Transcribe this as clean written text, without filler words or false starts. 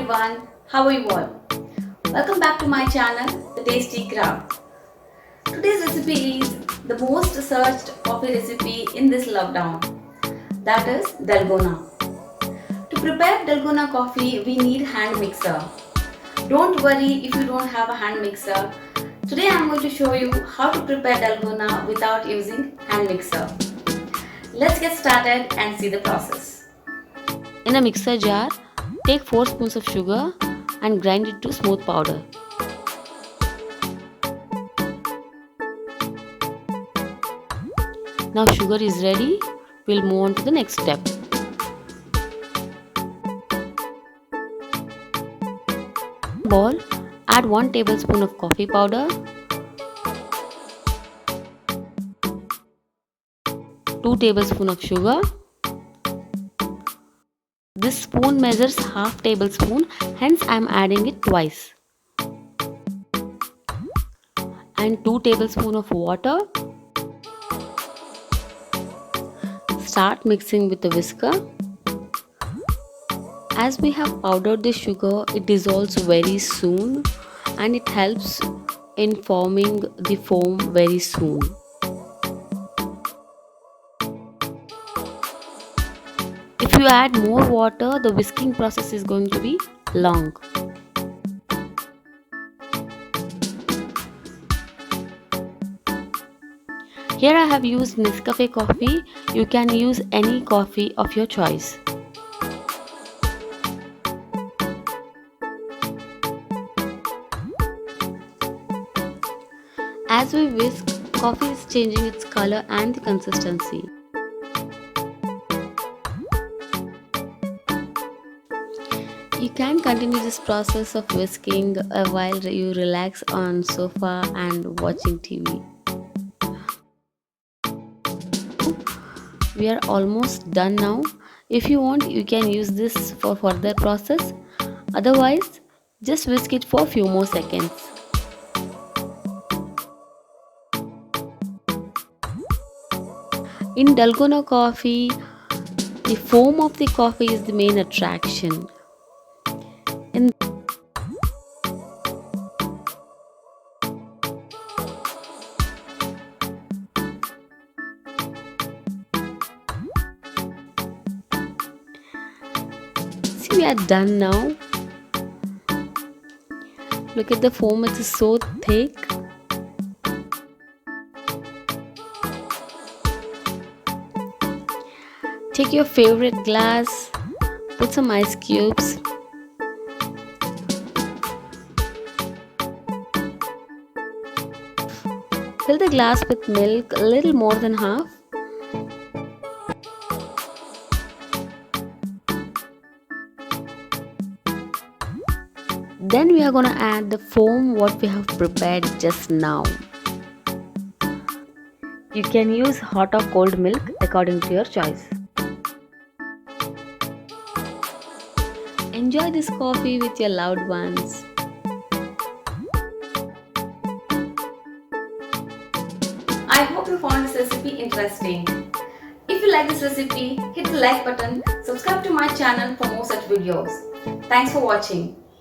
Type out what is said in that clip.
everyone, how are you all? Welcome back to my channel, thetastycraft. Today's recipe is the most searched coffee recipe in this lockdown, that is Dalgona. To prepare Dalgona coffee, we need hand mixer. Don't worry if you don't have a hand mixer. Today I am going to show you how to prepare Dalgona without using hand mixer. Let's get started and see the process. In a mixer jar, take 4 spoons of sugar and grind it to smooth powder. Now sugar is ready, we'll move on to the next step. Bowl, add 1 tablespoon of coffee powder, 2 tablespoons of sugar. This spoon measures half tablespoon, hence I am adding it twice. And 2 tablespoons of water. Start mixing with the whisker. As we have powdered the sugar, it dissolves very soon and it helps in forming the foam very soon. If you add more water, the whisking process is going to be long. Here I have used Nescafecoffee. You can use any coffee of your choice. As we whisk, coffee is changing its color and the consistency. You can continue this process of whisking while you relax on sofa and watching TV. We are almost done now. If you want, you can use this for further process. Otherwise, just whisk it for a few more seconds. In Dalgona coffee, the foam of the coffee is the main attraction. See, we are done now. Look at the foam, it is so thick. Take your favorite glass, put some ice cubes. Fill the glass with milk, a little more than half. Then we are going to add the foam what we have prepared just now. You can use hot or cold milk according to your choice. Enjoy this coffee with your loved ones. I hope you found this recipe interesting. If you like this recipe, hit the like button, subscribe to my channel for more such videos. Thanks for watching.